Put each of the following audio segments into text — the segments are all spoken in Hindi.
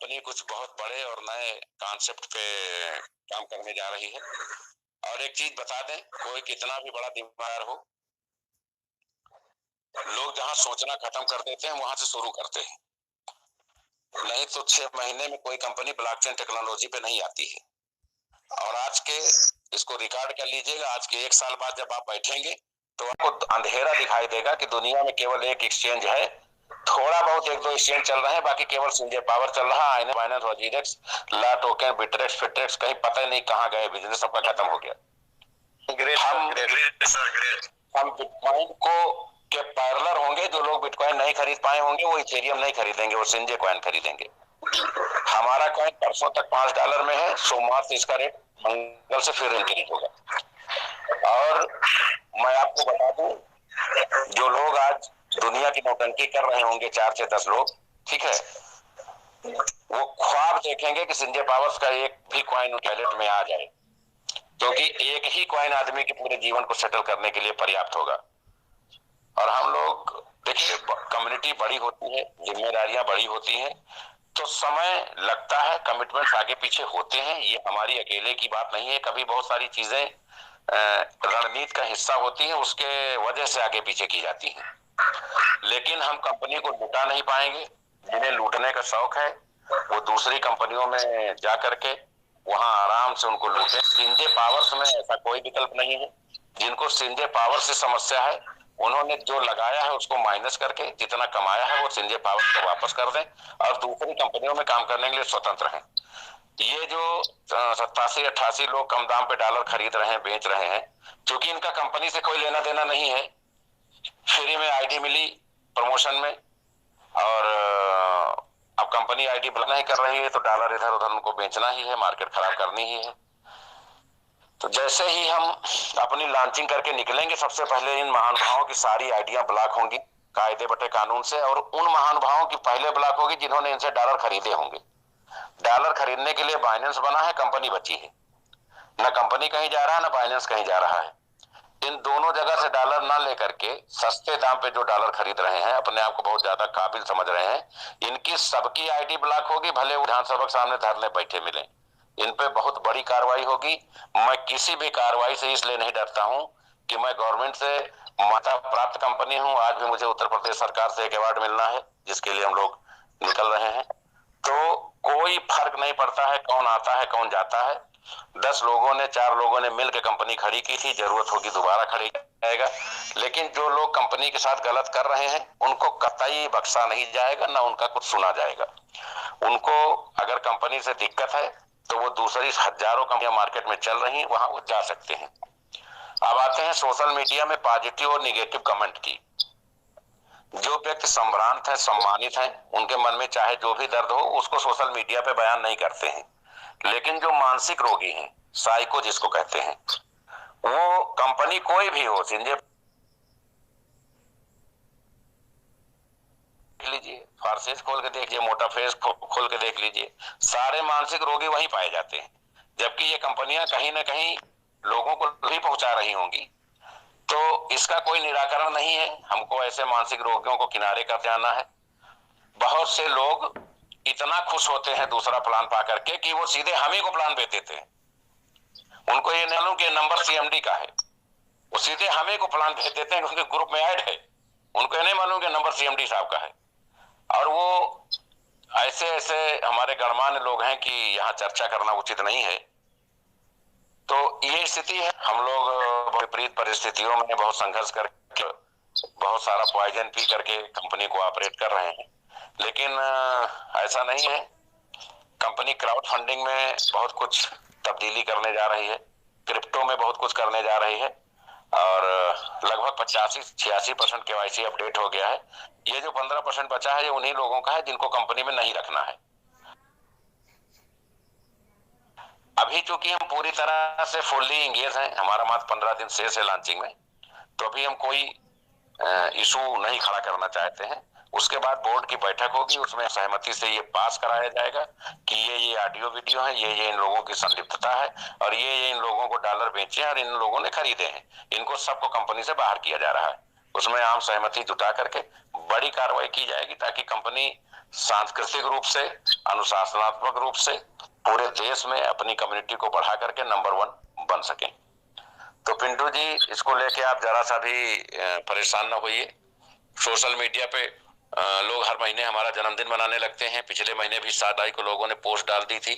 कंपनी कुछ बहुत बड़े और नए कॉन्सेप्ट पे काम करने जा रही है। और एक चीज बता दें, कोई कितना भी बड़ा दिमाग हो, लोग जहां सोचना खत्म कर देते हैं वहां से शुरू करते हैं। नहीं तो 6 महीने में कोई कंपनी ब्लॉकचेन टेक्नोलॉजी पे नहीं आती है। और आज के, इसको रिकॉर्ड कर लीजिएगा, आज के 1 साल बाद जब आप बैठेंगे तो आपको अंधेरा दिखाई देगा कि दुनिया में केवल एक एक्सचेंज है। थोड़ा बहुत 1-2 एक्सचेंज चल रहे हैं, बाकी केवल संजय पावर चल रहा है। बाइनेंस, वजीरेक्स, ला टोकन, बिटरेक्स, फिटरेक्स कहीं पता ही नहीं कहाँ गए, बिजनेस सबका खत्म हो गया। हम बिटकॉइन को के पैरेलल होंगे। जो लोग बिटकॉइन नहीं खरीद पाए होंगे वो इथेरियम नहीं खरीदेंगे, वो संजय कॉइन खरीदेंगे। हमारा कॉइन परसों तक $5 में है, सोमवार से इसका रेट मंगल से फिर इंक्रीज होगा। और मैं आपको बता दूं, जो लोग आज दुनिया की नौटंकी कर रहे होंगे 4 से 10 लोग, ठीक है, वो ख्वाब देखेंगे कि संजय पावर्स का एक भी कॉइन वैलेट में आ जाए, क्योंकि एक ही कॉइन आदमी के पूरे जीवन को सेटल करने के लिए पर्याप्त होगा। और हम लोग देखिए, कम्युनिटी बड़ी होती है, जिम्मेदारियां बड़ी होती हैं, तो समय लगता है, कमिटमेंट्स आगे पीछे होते हैं। ये हमारी अकेले की बात नहीं है, कभी बहुत सारी चीजें रणनीति का हिस्सा होती है, उसके वजह से आगे पीछे की जाती हैं। लेकिन हम कंपनी को लुटा नहीं पाएंगे। जिन्हें लूटने का शौक है वो दूसरी कंपनियों में जा करके वहां आराम से उनको लूटे। संजय पावर्स में ऐसा कोई विकल्प नहीं है। जिनको संजय पावर से समस्या है, उन्होंने जो लगाया है उसको माइनस करके जितना कमाया है वो संजय पावर को वापस कर दें और दूसरी कंपनियों में काम करने के लिए स्वतंत्र हैं। ये जो 87-88 लोग कम दाम पे डॉलर खरीद रहे हैं, बेच रहे हैं, क्योंकि इनका कंपनी से कोई लेना देना नहीं है। फ्री में आईडी मिली प्रमोशन में, और अब कंपनी आईडी बना ही कर रही है तो डॉलर इधर उधर उनको बेचना ही है, मार्केट खराब करनी ही है। तो जैसे ही हम अपनी लॉन्चिंग करके निकलेंगे, सबसे पहले इन महानुभावों की सारी आइडिया ब्लॉक होंगी कायदे बटे कानून से, और उन महानुभावों की पहले ब्लॉक होगी जिन्होंने इनसे डॉलर खरीदे होंगे। डॉलर खरीदने के लिए बाइनेंस बना है, कंपनी बची है। न कंपनी कहीं जा रहा है, न बाइनेंस कहीं जा रहा है। इन दोनों जगह से डॉलर ना लेकर के सस्ते दाम पे जो डॉलर खरीद रहे हैं, अपने आप को बहुत ज्यादा काबिल समझ रहे हैं, इनकी सबकी आईडी ब्लॉक होगी, भले विधानसभा के सामने धरने बैठे मिले। इन पे बहुत बड़ी कार्रवाई होगी। मैं किसी भी कार्रवाई से इसलिए नहीं डरता हूं कि मैं गवर्नमेंट से माता प्राप्त कंपनी हूं। आज भी मुझे उत्तर प्रदेश सरकार से एक अवार्ड मिलना है, जिसके लिए हम लोग निकल रहे हैं। तो कोई फर्क नहीं पड़ता है कौन आता है कौन जाता है। 10 लोगों ने, 4 लोगों ने मिलकर कंपनी खड़ी की थी, जरूरत होगी दोबारा खड़ी जाएगा। लेकिन जो लोग कंपनी के साथ गलत कर रहे हैं उनको कतई बख्शा नहीं जाएगा, ना उनका कुछ सुना जाएगा। उनको अगर कंपनी से दिक्कत है तो वो दूसरी हजारों कंपनियां मार्केट में चल रही हैं, वहां वो जा सकते हैं। अब आते हैं सोशल मीडिया में पॉजिटिव और निगेटिव कमेंट की। जो व्यक्ति संभ्रांत है, सम्मानित है, उनके मन में चाहे जो भी दर्द हो उसको सोशल मीडिया पे बयान नहीं करते हैं। लेकिन जो मानसिक रोगी हैं, साइको जिसको कहते हैं, वो कंपनी कोई भी हो, संजय लीजिए, फारसेज खोल के देखिए, मोटा फेस खोल के देख लीजिए, सारे मानसिक रोगी वहीं पाए जाते हैं। जबकि ये कंपनियां कहीं ना कहीं लोगों को भी पहुंचा रही होंगी। तो इसका कोई निराकरण नहीं है। हमको ऐसे मानसिक रोगियों को किनारे कर जाना है। बहुत से लोग इतना खुश होते हैं दूसरा प्लान पा करके कि वो सीधे हम ही को प्लान दे देते हैं। उनको ये नहीं मालूम कि नंबर सीएमडी का है, वो सीधे हमें को प्लान भेज देते हैं कि उनके ग्रुप में ऐड है। उनको ये नहीं मालूम कि नंबर सीएमडी साहब का है। और वो ऐसे ऐसे हमारे गणमान्य लोग हैं कि यहाँ चर्चा करना उचित नहीं है। तो ये स्थिति है। हम लोग विपरीत परिस्थितियों में बहुत संघर्ष करके, बहुत सारा पॉइजन पी करके कंपनी को ऑपरेट कर रहे हैं। लेकिन ऐसा नहीं है। कंपनी क्राउड फंडिंग में बहुत कुछ तब्दीली करने जा रही है, क्रिप्टो में बहुत कुछ करने जा रही है, और लगभग 85-86% केवाईसी अपडेट हो गया है। ये जो 15% बचा है ये उन्हीं लोगों का है जिनको कंपनी में नहीं रखना है। अभी चूंकि हम पूरी तरह से फुल्ली इंगेज हैं, हमारा मात्र 15 दिन शेष है लॉन्चिंग में, तो अभी हम कोई इशू नहीं खड़ा करना चाहते हैं। उसके बाद बोर्ड की बैठक होगी, उसमें सहमति से ये पास कराया जाएगा कि ये ऑडियो वीडियो है, ये इन लोगों की संलिप्तता है, और ये इन लोगों को डॉलर बेचे हैं और इन लोगों ने खरीदे हैं, इनको सबको कंपनी से बाहर किया जा रहा है। उसमें आम सहमति जुटा करके बड़ी कार्रवाई की जाएगी ताकि कंपनी सांस्कृतिक रूप से, अनुशासनात्मक रूप से पूरे देश में अपनी कम्युनिटी को बढ़ा करके नंबर 1 बन सके। तो पिंटू जी, इसको लेके आप जरा सा भी परेशान ना होइए। सोशल मीडिया पे लोग हर महीने हमारा जन्मदिन मनाने लगते हैं। पिछले महीने भी 7 तारीख को लोगों ने पोस्ट डाल दी थी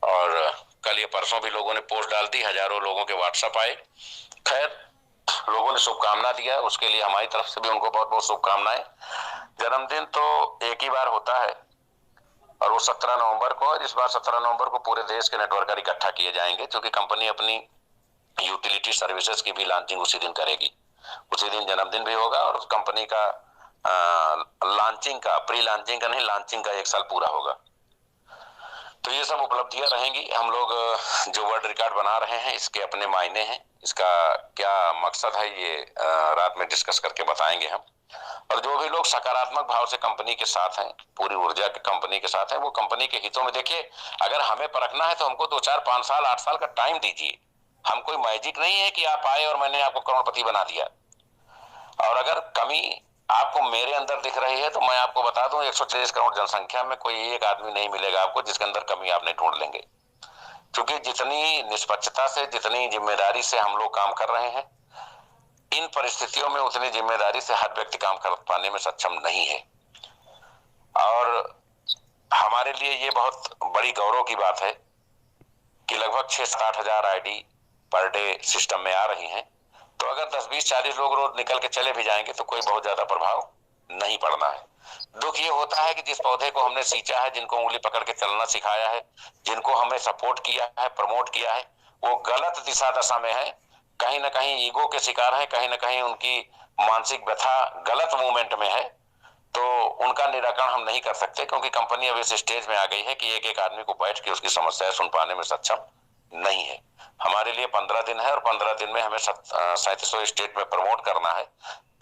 और कल ये परसों भी लोगों ने पोस्ट डाल दी। हजारों लोगों के व्हाट्सएप आए। खैर, लोगों ने शुभकामना दिया, उसके लिए हमारी तरफ से भी उनको बहुत बहुत शुभकामनाएं। जन्मदिन तो एक ही बार होता है और वो 17 नवंबर को, इस बार 17 नवंबर को पूरे देश के नेटवर्कर इकट्ठा किए जाएंगे, क्योंकि कंपनी अपनी यूटिलिटी सर्विसेज की भी लॉन्चिंग उसी दिन करेगी। उसी दिन जन्मदिन भी होगा और कंपनी का लॉन्चिंग का, प्री लॉन्चिंग का नहीं, लॉन्चिंग का 1 साल पूरा होगा। तो ये सब उपलब्धियां रहेंगी। हम लोग जो वर्ल्ड रिकॉर्ड बना रहे हैं, इसके अपने मायने हैं, इसका क्या मकसद है, ये रात में डिस्कस करके बताएंगे हम। और जो भी लोग सकारात्मक भाव से कंपनी के साथ हैं, पूरी ऊर्जा के कंपनी के साथ हैं, वो कंपनी के हितों में, देखिए, अगर हमें परखना है तो हमको 2, 4, 5 साल, 8 साल का टाइम दीजिए। हम कोई मैजिक नहीं है कि आप आए और मैंने आपको करोड़पति बना दिया। और अगर कमी आपको मेरे अंदर दिख रही है तो मैं आपको बता दूं, 140 करोड़ जनसंख्या में कोई एक आदमी नहीं मिलेगा आपको जिसके अंदर कमी आप नहीं ढूंढ लेंगे। क्योंकि जितनी निष्पक्षता से, जितनी जिम्मेदारी से हम लोग काम कर रहे हैं, इन परिस्थितियों में उतनी जिम्मेदारी से हर व्यक्ति काम कर पाने में सक्षम नहीं है। और हमारे लिए ये बहुत बड़ी गौरव की बात है कि लगभग 6-8 हजार आईडी पर डे सिस्टम में आ रही हैं। तो अगर 10, 20, 40 लोग रोज निकल के चले भी जाएंगे तो कोई बहुत ज्यादा प्रभाव नहीं पड़ना है। दुख ये होता है कि जिस पौधे को हमने सींचा है, जिनको उंगली पकड़ के चलना सिखाया है, जिनको हमने सपोर्ट किया है, प्रमोट किया है, वो गलत दिशा दशा में है, कहीं ना कहीं ईगो के शिकार है, कहीं ना कहीं उनकी मानसिक व्यथा गलत मूवमेंट में है। तो उनका निराकरण हम नहीं कर सकते, क्योंकि कंपनी अब इस स्टेज में आ गई है कि एक एक आदमी को बैठ के उसकी समस्याएं सुन पाने में सक्षम नहीं है। हमारे लिए 15 दिन है और 15 दिन में हमें 3700 स्टेट में प्रमोट करना है।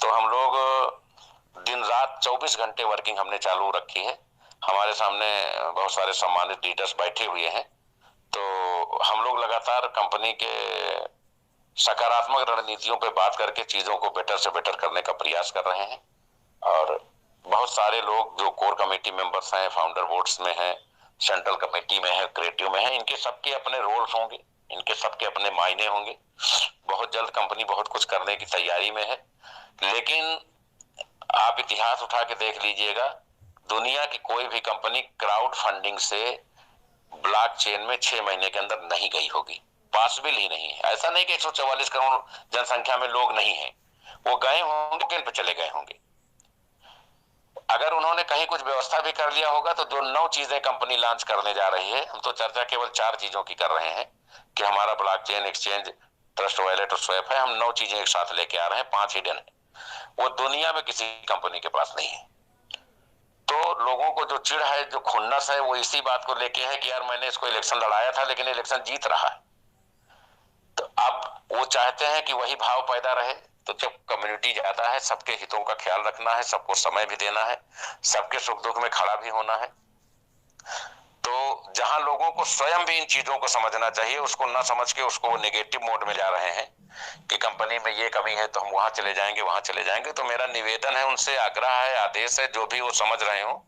तो हम लोग दिन रात 24 घंटे वर्किंग हमने चालू रखी है। हमारे सामने बहुत सारे सम्मानित लीडर्स बैठे हुए हैं। तो हम लोग लगातार कंपनी के सकारात्मक रणनीतियों पे बात करके चीजों को बेटर से बेटर करने का प्रयास कर रहे हैं। और बहुत सारे लोग जो कोर कमेटी मेंबर्स हैं, फाउंडर बोर्ड्स में हैं, सेंट्रल कमेटी में है, क्रिएटिव में है, इनके सबके अपने रोल्स होंगे, इनके सबके अपने मायने होंगे। बहुत जल्द कंपनी बहुत कुछ करने की तैयारी में है। लेकिन आप इतिहास उठा के देख लीजिएगा, दुनिया की कोई भी कंपनी क्राउड फंडिंग से ब्लॉकचेन में 6 महीने के अंदर नहीं गई होगी। पॉसिबल ही नहीं है। ऐसा नहीं कि 144 करोड़ जनसंख्या में लोग नहीं है, वो गए होंगे, किन पे चले गए होंगे। अगर उन्होंने कहीं कुछ व्यवस्था भी कर लिया होगा तो जो 9 चीजें कंपनी लॉन्च करने जा रही है, हम तो चर्चा केवल 4 चीजों की कर रहे हैं कि हमारा ब्लॉकचेन, एक्सचेंज, ट्रस्ट वॉलेट और स्वैप है। हम 9 चीजें एक साथ लेके आ रहे हैं, 5 हिडन है, वो दुनिया में किसी कंपनी के पास नहीं है। तो लोगों को जो चिढ़ है, जो खुन्नस है, वो इसी बात को लेके है कि यार मैंने इसको इलेक्शन लड़ाया था लेकिन इलेक्शन जीत रहा है। तो अब वो चाहते हैं कि वही भाव पैदा रहे। तो जब कम्युनिटी ज्यादा है, सबके हितों का ख्याल रखना है, सबको समय भी देना है, सबके सुख दुख में खड़ा भी होना है। तो जहां लोगों को स्वयं भी इन चीजों को समझना चाहिए, उसको ना समझ के उसको नेगेटिव मोड में जा रहे हैं कि कंपनी में ये कमी है तो हम वहां चले जाएंगे, वहां चले जाएंगे। तो मेरा निवेदन है उनसे, आग्रह है, आदेश है, जो भी वो समझ रहे हो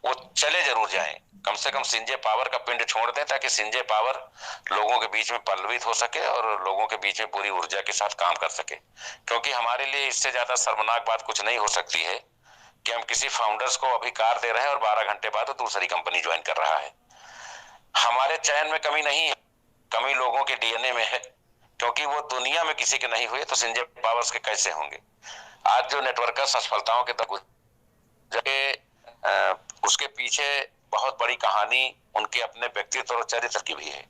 वो चले जरूर जाएं। कम से कम संजय पावर का पिंड छोड़ दें, ताकि संजय पावर लोगों के बीच में पल्लवित हो सके और लोगों के बीच में पूरी ऊर्जा के साथ काम कर सके। क्योंकि हमारे लिए इससे ज्यादा शर्मनाक बात कुछ नहीं हो सकती है कि हम किसी फाउंडर्स को अभी कार दे रहे हैं और 12 घंटे बाद वो दूसरी कंपनी ज्वाइन कर रहा है। हमारे चयन में कमी नहीं है, कमी लोगों के डीएनए में है। क्योंकि वो दुनिया में किसी के नहीं हुए तो संजय पावर्स के कैसे होंगे। आज जो नेटवर्कर्स असफलताओं के तक उसके पीछे बहुत बड़ी कहानी उनके अपने व्यक्तित्व और चरित्र की भी है।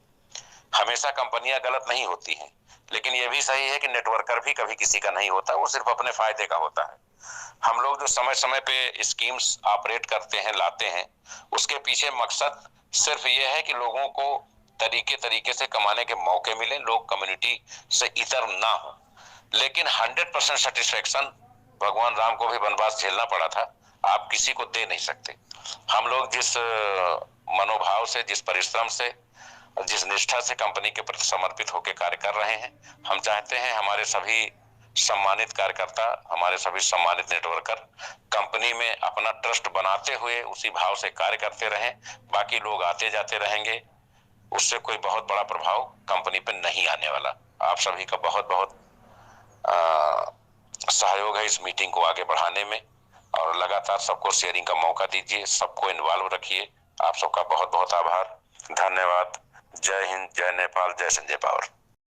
हमेशा कंपनियां गलत नहीं होती हैं, लेकिन यह भी सही है कि नेटवर्कर भी कभी किसी का नहीं होता, वो सिर्फ अपने फायदे का होता है। हम लोग जो समय समय पे स्कीम्स ऑपरेट करते हैं, लाते हैं, उसके पीछे मकसद सिर्फ ये है कि लोगों को तरीके तरीके से कमाने के मौके मिले, लोग कम्युनिटी से इतर ना हो। लेकिन 100% सेटिस्फेक्शन भगवान राम को भी वनवास झेलना पड़ा था, आप किसी को दे नहीं सकते। हम लोग जिस मनोभाव से, जिस परिश्रम से, जिस निष्ठा से कंपनी के प्रति समर्पित होकर कार्य कर रहे हैं, हम चाहते हैं हमारे सभी सम्मानित कार्यकर्ता, हमारे सभी सम्मानित नेटवर्कर कंपनी में अपना ट्रस्ट बनाते हुए उसी भाव से कार्य करते रहें। बाकी लोग आते जाते रहेंगे, उससे कोई बहुत बड़ा प्रभाव कंपनी पर नहीं आने वाला। आप सभी का बहुत बहुत सहयोग है इस मीटिंग को आगे बढ़ाने में, और लगातार सबको शेयरिंग का मौका दीजिए, सबको इन्वॉल्व रखिए। आप सबका बहुत बहुत आभार, धन्यवाद। जय हिंद, जय नेपाल, जय संजय पावर।